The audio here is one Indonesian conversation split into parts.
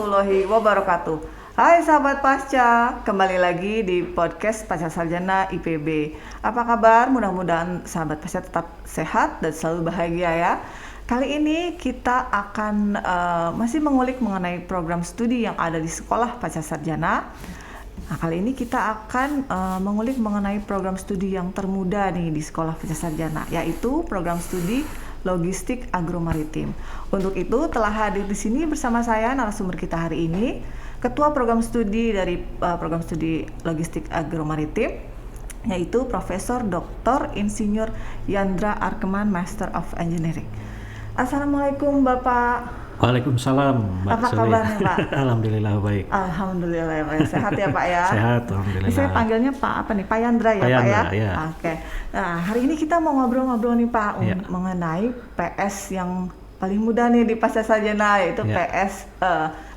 warahmatullahi wabarakatuh. Hai sahabat Pasca, kembali lagi di podcast Pasca Sarjana IPB. Apa kabar? Mudah-mudahan sahabat Pasca tetap sehat dan selalu bahagia ya. Kali ini kita akan masih mengulik mengenai program studi yang ada di sekolah Pasca Sarjana. Nah, kali ini kita akan mengulik mengenai program studi yang termuda nih di sekolah Pasca Sarjana, yaitu program studi Logistik Agromaritim. Untuk itu telah hadir di sini bersama saya narasumber kita hari ini, Ketua Program Studi dari Program Studi Logistik Agromaritim, yaitu Profesor Dr. Insinyur Yandra Arkeman, Master of Engineering. Assalamualaikum Bapak. Waalaikumsalam, Mbak Apa Suli. kabarnya Pak? Alhamdulillah baik. Alhamdulillah ya Pak. Sehat ya Pak ya? Sehat, alhamdulillah. Saya panggilnya Pak apa nih? Pak Yandra ya Pak Pak Yandra, ya? ya. Oke. Nah, hari ini kita mau ngobrol-ngobrol nih Pak Ya. mengenai PS yang paling muda nih di Pasca Sarjana, yaitu Ya. PS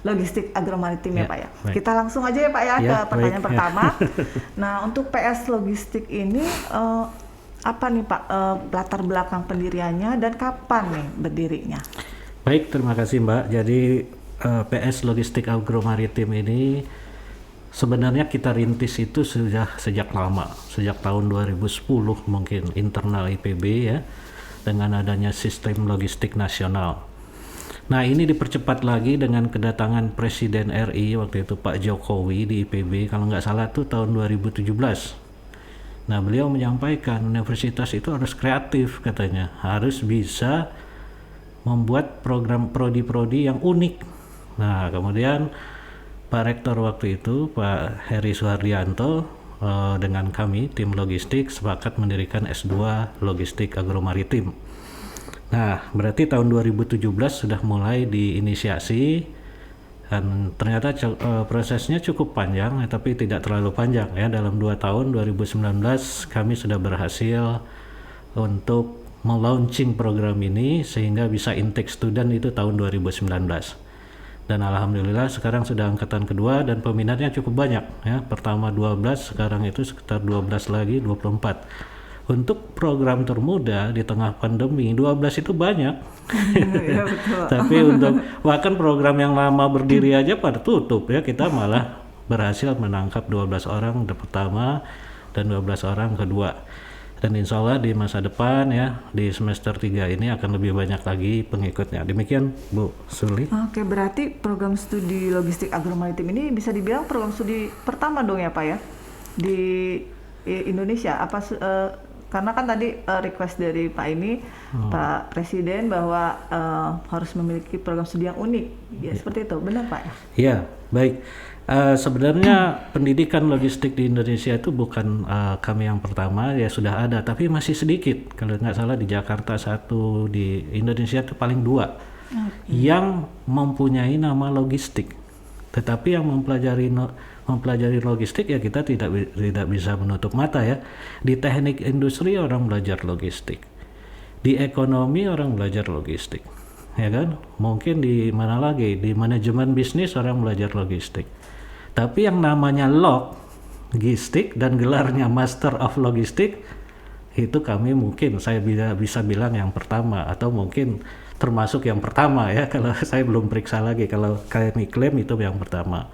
Logistik Agromaritim ya Ya, Pak ya. baik. Kita langsung aja ya Pak ya, Ya, ke pertanyaan baik. pertama. Nah, untuk PS Logistik ini apa nih Pak latar belakang pendiriannya dan kapan nih berdirinya? Baik, terima kasih Mbak. Jadi PS Logistik Agromaritim ini sebenarnya kita rintis itu sudah sejak lama, sejak tahun 2010 mungkin internal IPB ya, dengan adanya sistem logistik nasional. Nah, ini dipercepat lagi dengan kedatangan Presiden RI waktu itu Pak Jokowi di IPB, kalau nggak salah tuh tahun 2017. Nah, beliau menyampaikan universitas itu harus kreatif katanya, harus bisa membuat program prodi-prodi yang unik. Nah, kemudian Pak Rektor waktu itu, Pak Heri Suhardianto, dengan kami, tim logistik, sepakat mendirikan S2 Logistik Agromaritim. Nah, berarti tahun 2017 sudah mulai diinisiasi, dan ternyata prosesnya cukup panjang, tapi tidak terlalu panjang ya. Dalam 2 tahun, 2019, kami sudah berhasil untuk melaunching program ini sehingga bisa intake student itu tahun 2019. Dan alhamdulillah sekarang sudah angkatan kedua dan peminatnya cukup banyak ya. Pertama 12, sekarang itu sekitar 12 lagi, 24. Untuk program termuda di tengah pandemi 12 itu banyak. Ya, betul. Tapi untuk bahkan program yang lama berdiri aja pada tutup ya, kita malah berhasil menangkap 12 orang pertama dan 12 orang kedua. Dan insya Allah di masa depan ya, di semester 3 ini akan lebih banyak lagi pengikutnya. Demikian Bu Suli. Oke, berarti program studi Logistik Agromaritim ini bisa dibilang program studi pertama dong ya Pak ya di Indonesia. Karena kan tadi request dari Pak ini, Pak Presiden bahwa harus memiliki program studi yang unik. Ya, seperti itu, benar Pak ya? Ya, baik. Sebenarnya pendidikan logistik di Indonesia itu bukan kami yang pertama, ya sudah ada, tapi masih sedikit. Kalau nggak salah di Jakarta 1, di Indonesia itu paling 2 yang mempunyai nama logistik. Tetapi yang mempelajari logistik ya kita tidak bisa menutup mata ya. Di teknik industri orang belajar logistik, di ekonomi orang belajar logistik, ya kan? Mungkin di mana lagi, di manajemen bisnis orang belajar logistik. Tapi yang namanya logistik dan gelarnya Master of Logistik itu kami mungkin saya bisa bilang yang pertama atau mungkin termasuk yang pertama ya, kalau saya belum periksa lagi, kalau kami klaim itu yang pertama.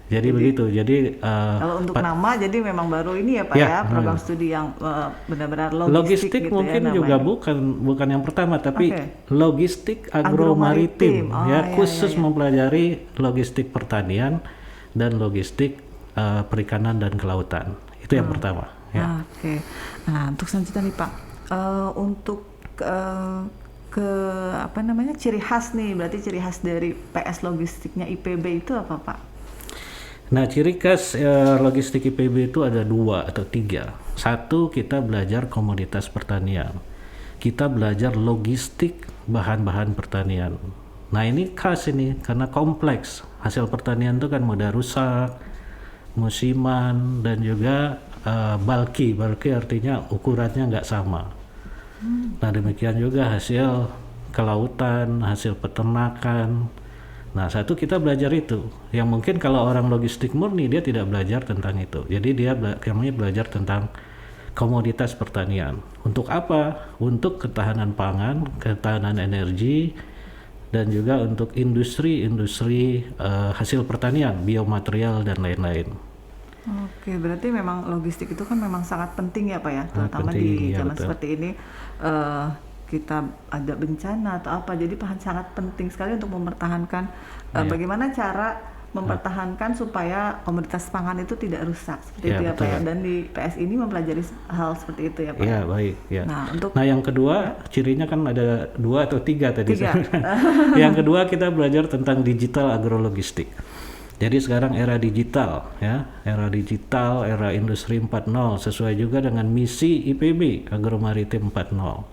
Jadi begitu. Jadi kalau untuk nama jadi memang baru ini ya Pak ya, program studi yang benar-benar logistik gitu mungkin ya, juga bukan yang pertama, tapi Logistik Agromaritim ya, khusus mempelajari logistik pertanian dan logistik perikanan dan kelautan. Itu yang pertama ya. Oke. Nah, untuk selanjutnya nih Pak, untuk ciri khas nih, berarti ciri khas dari PS Logistiknya IPB itu apa Pak? Nah, ciri khas logistik IPB itu ada 2 atau 3. 1, kita belajar komoditas pertanian. Kita belajar logistik bahan-bahan pertanian. Nah, ini khas ini karena kompleks. Hasil pertanian itu kan mudah rusak, musiman, dan juga bulky. Bulky artinya ukurannya nggak sama. Nah, demikian juga hasil kelautan, hasil peternakan. Nah, satu kita belajar itu. Yang mungkin kalau orang logistik murni dia tidak belajar tentang itu. Jadi kami belajar tentang komoditas pertanian. Untuk apa? Untuk ketahanan pangan, ketahanan energi, dan juga untuk industri hasil pertanian, biomaterial dan lain-lain. Oke, berarti memang logistik itu kan memang sangat penting ya Pak ya, Sangat terutama penting, di ya, zaman betul. seperti ini kita ada bencana atau apa, jadi sangat penting sekali untuk mempertahankan Iya. bagaimana cara mempertahankan supaya komoditas pangan itu tidak rusak seperti Ya, itu ya Pak betul. ya, dan di PS ini mempelajari hal seperti itu ya Pak. Ya, baik. Ya. Nah, untuk Nah, yang kedua, cirinya kan ada 2 atau 3 tadi. Tiga. Yang kedua, kita belajar tentang digital agrologistik. Jadi sekarang era digital, ya, era industri 4.0 sesuai juga dengan misi IPB Agromaritim 4.0.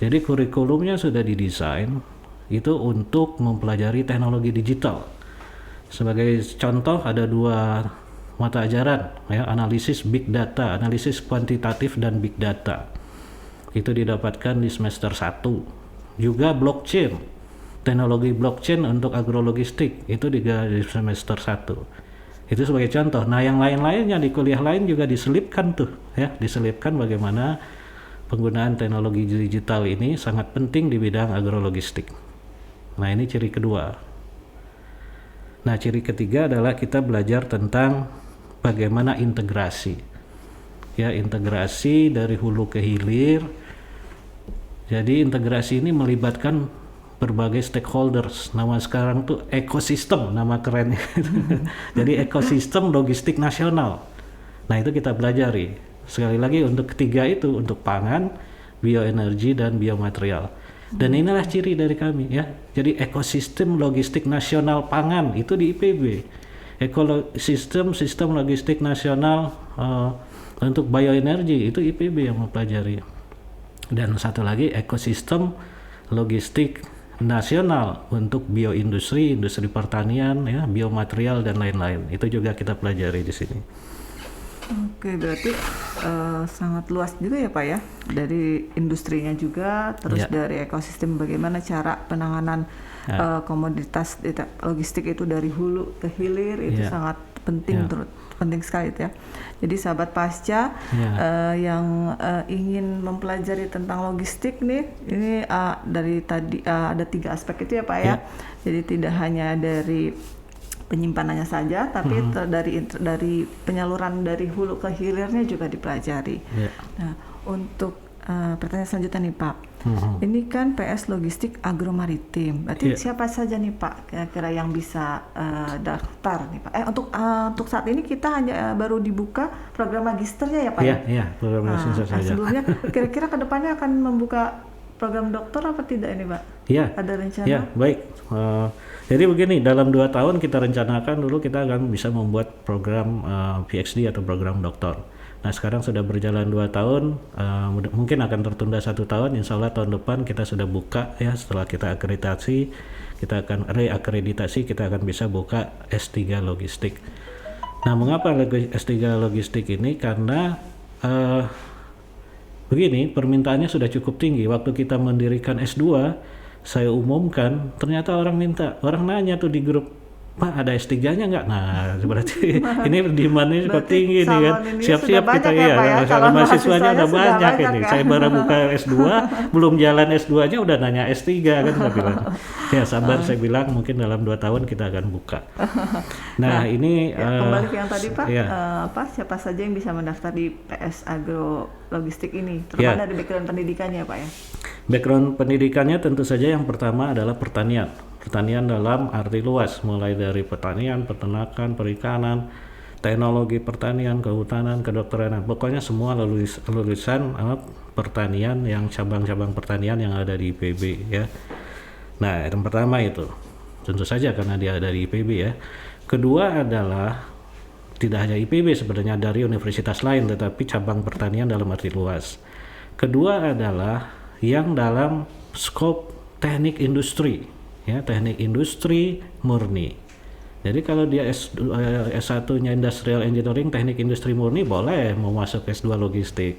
Jadi kurikulumnya sudah didesain itu untuk mempelajari teknologi digital. Sebagai contoh ada 2 mata ajaran, ya, analisis big data, analisis kuantitatif dan big data. Itu didapatkan di semester 1. Juga blockchain. Teknologi blockchain untuk agrologistik itu di semester 1. Itu sebagai contoh. Nah, yang lain-lainnya di kuliah lain juga diselipkan tuh, ya, diselipkan bagaimana penggunaan teknologi digital ini sangat penting di bidang agrologistik. Nah, ini ciri kedua. Nah, ciri ketiga adalah kita belajar tentang bagaimana integrasi. Ya, integrasi dari hulu ke hilir. Jadi integrasi ini melibatkan berbagai stakeholders. Nama sekarang tuh ekosistem, nama kerennya. Jadi ekosistem logistik nasional. Nah, itu kita pelajari. Sekali lagi untuk ketiga itu untuk pangan, bioenergi dan biomaterial. Dan inilah ciri dari kami, ya. Jadi ekosistem logistik nasional pangan itu di IPB. Sistem logistik nasional untuk bioenergi itu IPB yang mempelajari. Dan satu lagi ekosistem logistik nasional untuk bioindustri, industri pertanian, ya, biomaterial dan lain-lain. Itu juga kita pelajari di sini. Oke, berarti sangat luas juga ya Pak ya, dari industrinya juga, terus Ya. dari ekosistem bagaimana cara penanganan komoditas logistik itu dari hulu ke hilir itu Ya. sangat penting, Ya. penting sekali itu ya. Jadi sahabat pasca Ya. yang ingin mempelajari tentang logistik nih, ini dari tadi ada 3 aspek itu ya Pak ya. Ya. Jadi tidak hanya dari penyimpanannya saja, tapi dari penyaluran dari hulu ke hilirnya juga dipelajari. Ya. Nah, untuk pertanyaan selanjutnya nih Pak, Mhm. ini kan PS Logistik Agromaritim, berarti Iya. siapa saja nih Pak kira-kira yang bisa daftar nih Pak? Untuk saat ini kita hanya baru dibuka program magisternya ya Pak Iya, ya? iya, program magister saja. Sebelumnya kira-kira kedepannya akan membuka program doktor apa tidak ini Pak? Iya. Ada rencana? Ya, baik. Jadi begini, dalam 2 tahun kita rencanakan dulu kita akan bisa membuat program PhD atau program doktor. Nah, sekarang sudah berjalan 2 tahun, mungkin akan tertunda 1 tahun. Insya Allah tahun depan kita sudah buka, ya, setelah kita akreditasi, kita akan reakreditasi, kita akan bisa buka S3 logistik. Nah, mengapa S3 logistik ini? Karena begini, permintaannya sudah cukup tinggi. Waktu kita mendirikan S2, saya umumkan, ternyata orang nanya tuh di grup, Pak ada S3-nya nggak? Nah, berarti ini demand-nya cukup Berarti tinggi nih kan. calon ini Siap-siap sudah kita, banyak ya, iya, Pak ya? calon Calon mahasiswanya mahasiswanya udah sudah banyak banyak ini. ya? Saya baru buka S2, belum jalan S2-nya udah nanya S3 kan, saya bilang. Ya sabar, saya bilang mungkin dalam 2 tahun kita akan buka. Nah, ini Kembali ke yang tadi Pak, iya. siapa saja yang bisa mendaftar di PS Agro Logistik ini, terutama Ya. dari background pendidikannya Pak ya? Background pendidikannya tentu saja yang pertama adalah pertanian. Pertanian dalam arti luas, mulai dari pertanian, peternakan, perikanan, teknologi pertanian, kehutanan, kedokteran. Pokoknya semua lulusan pertanian yang cabang-cabang pertanian yang ada di IPB, ya. Nah, yang pertama itu tentu saja karena dia ada di IPB, ya. Kedua adalah tidak hanya IPB sebenarnya, dari universitas lain, tetapi cabang pertanian dalam arti luas. Kedua adalah yang dalam skop teknik industri, ya, teknik industri murni. Jadi kalau dia S1-nya Industrial Engineering, teknik industri murni, boleh mau masuk S2 logistik.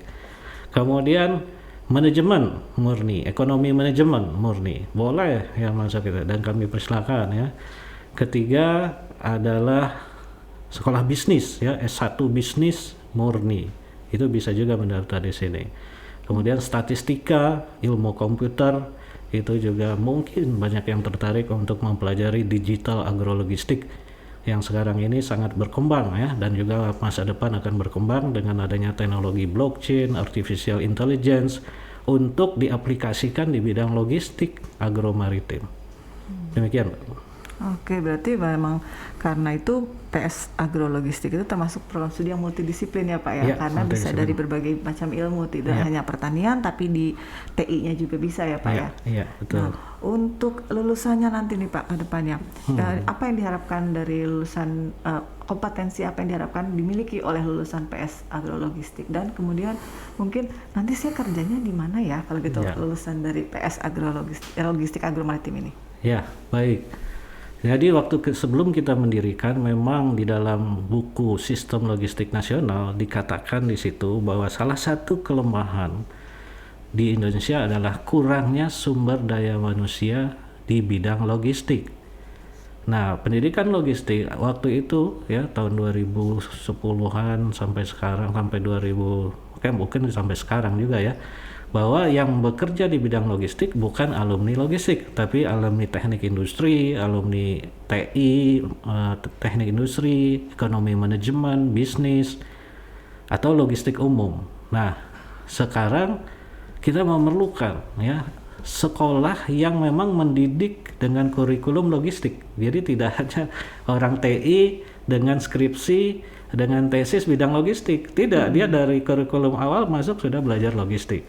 Kemudian manajemen murni, ekonomi manajemen murni, boleh yang masuk itu, dan kami persilakan, ya. Ketiga adalah sekolah bisnis, ya, S1 bisnis murni, itu bisa juga mendaftar di sini. Kemudian statistika, ilmu komputer, itu juga mungkin banyak yang tertarik untuk mempelajari digital agrologistik yang sekarang ini sangat berkembang ya, dan juga masa depan akan berkembang dengan adanya teknologi blockchain, artificial intelligence untuk diaplikasikan di bidang logistik agromaritim. Demikian. Oke, berarti memang karena itu PS Agrologistik itu termasuk program studi yang multidisiplin ya Pak ya, Ya, karena bisa multidisiplin. dari berbagai macam ilmu, tidak Ya. hanya pertanian tapi di TI-nya juga bisa ya Pak ya. Iya, betul. Nah, untuk lulusannya nanti nih Pak ke depannya, apa yang diharapkan dari lulusan, kompetensi apa yang diharapkan dimiliki oleh lulusan PS Agrologistik, dan kemudian mungkin nanti saya kerjanya di mana ya kalau gitu Ya. lulusan dari PS Logistik Agromaritim ini? Ya, baik. Jadi sebelum kita mendirikan, memang di dalam buku Sistem Logistik Nasional dikatakan di situ bahwa salah satu kelemahan di Indonesia adalah kurangnya sumber daya manusia di bidang logistik. Nah, pendidikan logistik waktu itu ya tahun 2010-an sampai sekarang, sampai 2000, mungkin sampai sekarang juga ya, bahwa yang bekerja di bidang logistik bukan alumni logistik, tapi alumni teknik industri, alumni TI, teknik industri, ekonomi manajemen, bisnis, atau logistik umum. Nah, sekarang kita memerlukan ya sekolah yang memang mendidik dengan kurikulum logistik. Jadi tidak hanya orang TI dengan skripsi, dengan tesis bidang logistik. Tidak, dia dari kurikulum awal masuk sudah belajar logistik.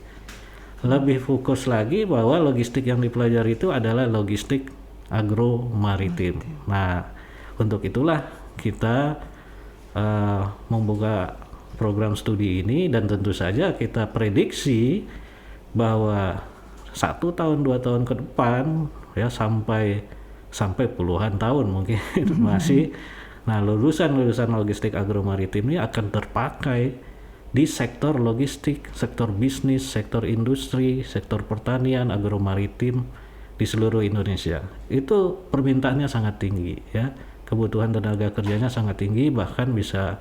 Lebih fokus lagi bahwa logistik yang dipelajari itu adalah logistik agromaritim. Nah, untuk itulah kita membuka program studi ini, dan tentu saja kita prediksi bahwa 1 tahun 2 tahun ke depan ya sampai puluhan tahun mungkin masih, nah lulusan logistik agromaritim ini akan terpakai di sektor logistik, sektor bisnis, sektor industri, sektor pertanian, agromaritim di seluruh Indonesia. Itu permintaannya sangat tinggi ya, kebutuhan tenaga kerjanya sangat tinggi, bahkan bisa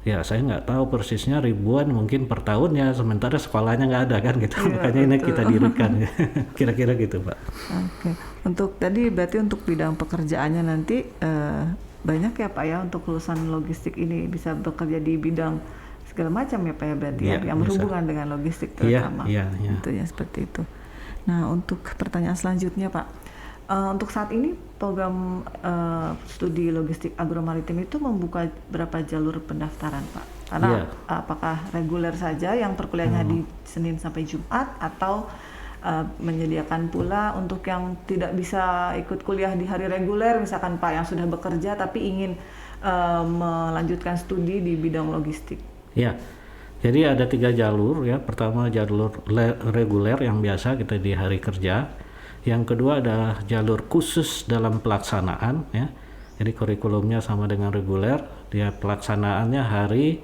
ya saya nggak tahu persisnya ribuan mungkin per tahunnya, sementara sekolahnya nggak ada kan gitu. Iya, Makanya ini betul. kita dirikan kira-kira gitu Pak. Oke, untuk tadi berarti untuk bidang pekerjaannya nanti banyak ya Pak ya, untuk lulusan logistik ini bisa bekerja di bidang segala macam ya Pak ya, berarti Iya, ya, yang bisa. berhubungan dengan logistik Iya, terutama. iya. Itu ya, seperti itu. Nah, untuk pertanyaan selanjutnya Pak, untuk saat ini program studi logistik agromaritim itu membuka berapa jalur pendaftaran Pak? Karena Iya. apakah reguler saja yang perkuliahannya di Senin sampai Jumat, atau menyediakan pula untuk yang tidak bisa ikut kuliah di hari reguler, misalkan Pak yang sudah bekerja tapi ingin melanjutkan studi di bidang logistik? Ya, jadi ada 3 jalur ya. Pertama jalur reguler yang biasa kita di hari kerja. Yang kedua adalah jalur khusus dalam pelaksanaan ya. Jadi kurikulumnya sama dengan reguler, dia pelaksanaannya hari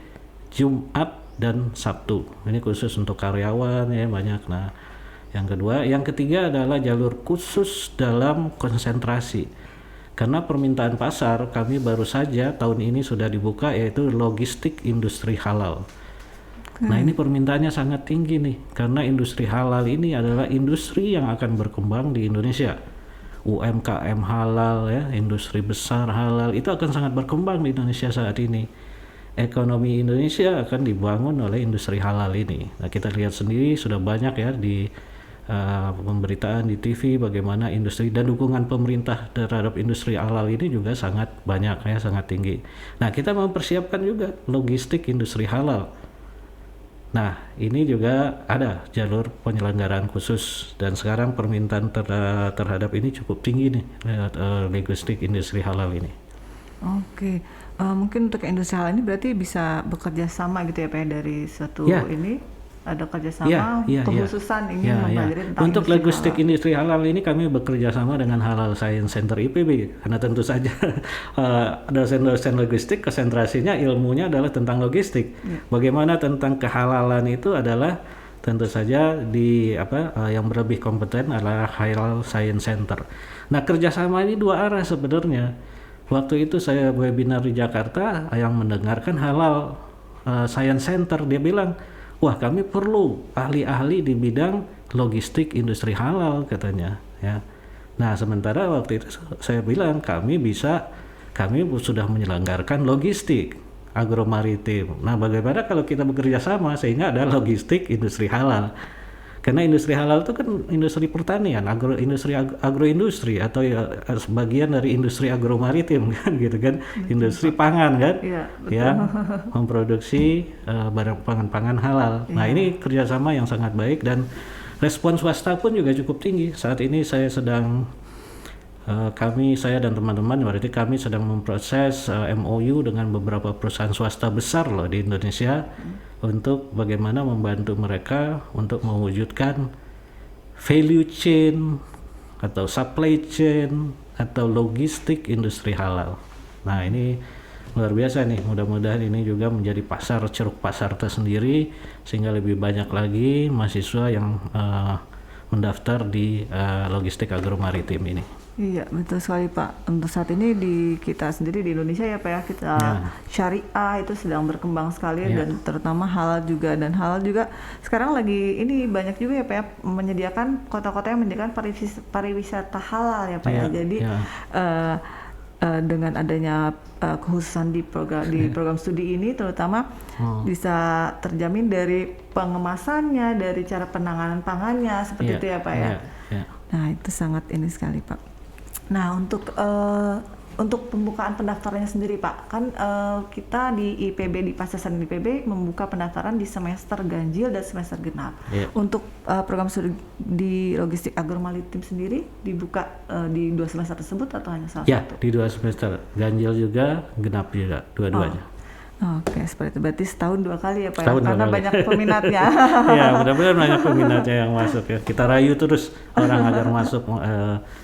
Jumat dan Sabtu. Ini khusus untuk karyawan ya, banyak. Nah, yang ketiga adalah jalur khusus dalam konsentrasi. Karena permintaan pasar kami baru saja tahun ini sudah dibuka, yaitu logistik industri halal. Nah, ini permintaannya sangat tinggi nih, karena industri halal ini adalah industri yang akan berkembang di Indonesia. UMKM halal ya, industri besar halal itu akan sangat berkembang di Indonesia saat ini. Ekonomi Indonesia akan dibangun oleh industri halal ini. Nah, kita lihat sendiri sudah banyak ya di pemberitaan di TV bagaimana industri, dan dukungan pemerintah terhadap industri halal ini juga sangat banyak ya, sangat tinggi. Nah, kita mempersiapkan juga logistik industri halal. Nah, ini juga ada jalur penyelenggaraan khusus, dan sekarang permintaan terhadap ini cukup tinggi nih, logistik industri halal ini. Oke, mungkin untuk industri halal ini berarti bisa bekerja sama gitu ya Pak ya, dari suatu Ya. ini ada kerjasama khususan ingin mempelajari tentang untuk industri logistik halal. industri halal ini kami bekerja sama dengan Halal Science Center IPB, karena tentu saja dosen-dosen logistik konsentrasinya ilmunya adalah tentang logistik. Bagaimana tentang kehalalan itu adalah tentu saja yang lebih kompeten adalah Halal Science Center. Nah, kerjasama ini 2 arah sebenarnya. Waktu itu saya webinar di Jakarta, yang mendengarkan Halal Science Center, dia bilang, wah kami perlu ahli-ahli di bidang logistik industri halal katanya ya. Nah, sementara waktu itu saya bilang kami sudah menyelenggarakan logistik agromaritim. Nah, bagaimana kalau kita bekerja sama sehingga ada logistik industri halal? Karena industri halal itu kan industri pertanian, agroindustri atau ya sebagian dari industri agromaritim kan gitu kan, industri pangan kan, yang memproduksi barang pangan halal. Nah, ini kerjasama yang sangat baik dan respon swasta pun juga cukup tinggi. Saat ini saya dan teman-teman, berarti kami sedang memproses MOU dengan beberapa perusahaan swasta besar loh di Indonesia untuk bagaimana membantu mereka untuk mewujudkan value chain atau supply chain atau logistik industri halal. Nah, ini luar biasa nih, mudah-mudahan ini juga menjadi ceruk pasar tersendiri sehingga lebih banyak lagi mahasiswa yang mendaftar di logistik agromaritim ini. Iya, betul sekali Pak. Untuk saat ini di kita sendiri di Indonesia ya Pak ya, kita syariah itu sedang berkembang sekali dan terutama halal juga, dan halal juga sekarang lagi ini banyak juga ya Pak ya, menyediakan kota-kota yang menyediakan pariwisata halal ya Pak ya. Jadi dengan adanya kekhususan di program studi ini terutama bisa terjamin dari pengemasannya, dari cara penanganan pangannya seperti itu ya Pak ya. Nah, itu sangat ini sekali Pak. Nah, untuk pembukaan pendaftarannya sendiri Pak, kan kita di IPB, di Pascasan IPB membuka pendaftaran di semester ganjil dan semester genap. Untuk program studi di logistik agromaritim sendiri dibuka di 2 semester tersebut atau hanya salah satu? Di 2 semester, ganjil juga, genap juga, dua-duanya. Oke, seperti itu. Berarti setahun 2 kali ya Pak ya? Karena banyak peminatnya. Ya, mudah-mudahan banyak peminatnya yang masuk ya. Kita rayu terus orang agar masuk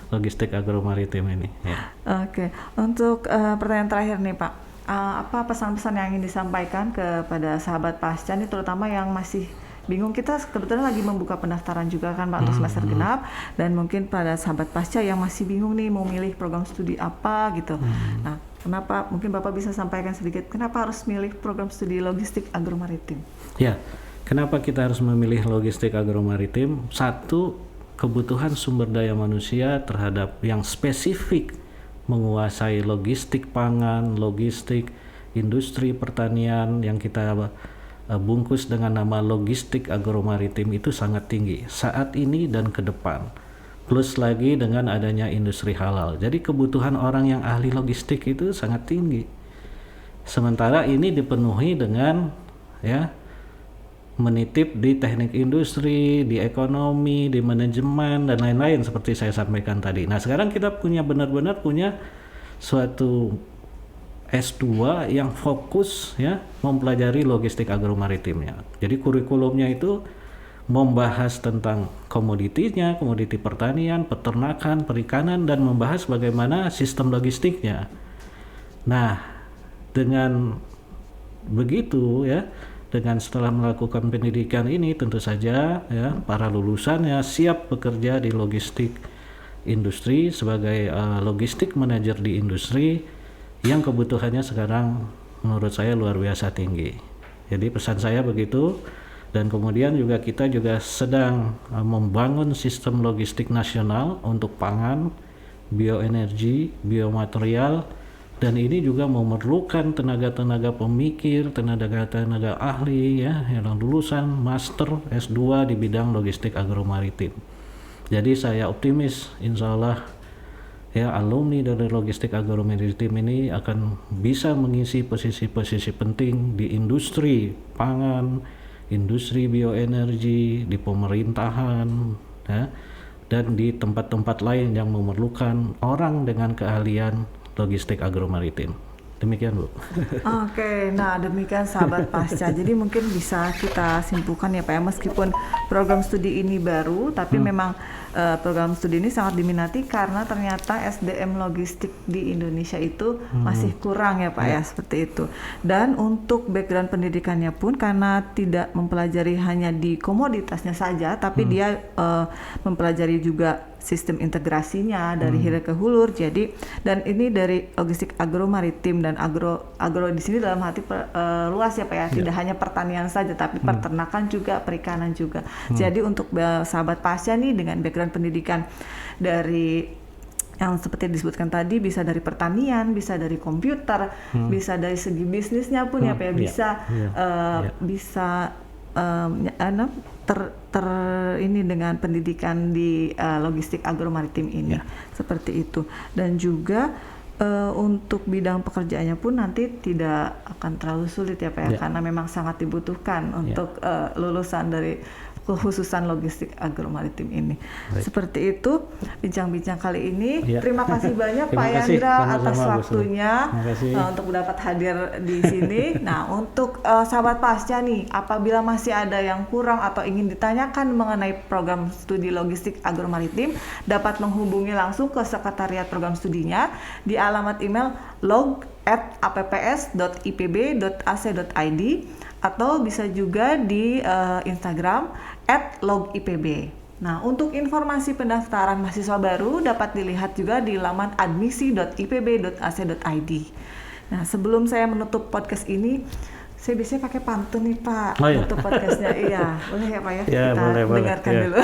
logistik agromaritim ini. Ya. Oke, untuk pertanyaan terakhir nih Pak. Apa pesan-pesan yang ingin disampaikan kepada sahabat Pasca nih, terutama yang masih bingung? Kita kebetulan lagi membuka pendaftaran juga kan Pak untuk semester genap, dan mungkin pada sahabat Pasca yang masih bingung nih mau milih program studi apa gitu. Nah, kenapa, mungkin Bapak bisa sampaikan sedikit kenapa harus milih program studi logistik agromaritim? Ya, kenapa kita harus memilih logistik agromaritim? Satu, kebutuhan sumber daya manusia terhadap yang spesifik menguasai logistik pangan, logistik industri pertanian yang kita bungkus dengan nama logistik agromaritim itu sangat tinggi saat ini dan ke depan. Plus lagi dengan adanya industri halal. Jadi kebutuhan orang yang ahli logistik itu sangat tinggi. Sementara ini dipenuhi dengan menitip di teknik industri, di ekonomi, di manajemen dan lain-lain seperti saya sampaikan tadi. Nah, sekarang kita benar-benar punya suatu S2 yang fokus mempelajari logistik agromaritimnya. Jadi kurikulumnya itu membahas tentang komoditinya, komoditi pertanian, peternakan, perikanan, dan membahas bagaimana sistem logistiknya. Nah, dengan begitu dengan setelah melakukan pendidikan ini tentu saja para lulusannya siap bekerja di logistik industri sebagai logistik manajer di industri yang kebutuhannya sekarang menurut saya luar biasa tinggi. Jadi pesan saya begitu. Dan kemudian kita juga sedang membangun sistem logistik nasional untuk pangan, bioenergi, biomaterial, dan ini juga memerlukan tenaga-tenaga pemikir, tenaga-tenaga ahli yang lulusan master S2 di bidang logistik agromaritim. Jadi saya optimis, insya Allah alumni dari logistik agromaritim ini akan bisa mengisi posisi-posisi penting di industri pangan, industri bioenergi, di pemerintahan, dan di tempat-tempat lain yang memerlukan orang dengan keahlian logistik agromaritim. Demikian Bu. Oke, nah demikian sahabat Pasca. Jadi mungkin bisa kita simpulkan ya Pak ya, meskipun program studi ini baru, tapi memang program studi ini sangat diminati karena ternyata SDM logistik di Indonesia itu masih kurang ya Pak ya, seperti itu. Dan untuk background pendidikannya pun karena tidak mempelajari hanya di komoditasnya saja, tapi dia mempelajari juga sistem integrasinya dari hilir ke hulur. Jadi dan ini dari logistik agro maritim dan agro di sini dalam arti luas ya Pak ya, tidak hanya pertanian saja tapi peternakan juga, perikanan juga. Jadi untuk sahabat pasca nih dengan background pendidikan dari yang seperti disebutkan tadi, bisa dari pertanian, bisa dari komputer, bisa dari segi bisnisnya pun ya Pak ya, bisa ini dengan pendidikan di logistik agro maritim ini seperti itu. Dan juga untuk bidang pekerjaannya pun nanti tidak akan terlalu sulit ya Pak ya, karena memang sangat dibutuhkan untuk lulusan dari kekhususan logistik agro maritim ini. Seperti itu bincang-bincang kali ini. Terima kasih banyak Pak Yandra atas waktunya untuk dapat hadir di sini. Nah, untuk sahabat pasca nih, apabila masih ada yang kurang atau ingin ditanyakan mengenai program studi logistik agro maritim, dapat menghubungi langsung ke sekretariat program studinya di alamat email log@apps.ipb.ac.id atau bisa juga di Instagram @logipb. Nah, untuk informasi pendaftaran mahasiswa baru dapat dilihat juga di laman admisi.ipb.ac.id. Nah, sebelum saya menutup podcast ini, saya biasanya pakai pantun nih Pak, untuk podcastnya. Iya, boleh ya Pak ya? Kita dengarkan dulu.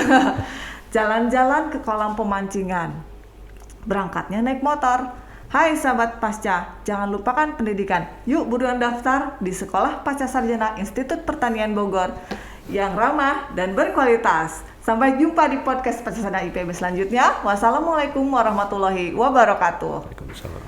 Jalan-jalan ke kolam pemancingan, berangkatnya naik motor. Hai sahabat pasca, jangan lupakan pendidikan. Yuk buruan daftar di Sekolah Pasca Sarjana Institut Pertanian Bogor yang ramah dan berkualitas. Sampai jumpa di podcast Pasca Sarjana IPB selanjutnya. Wassalamualaikum warahmatullahi wabarakatuh. Waalaikumsalam.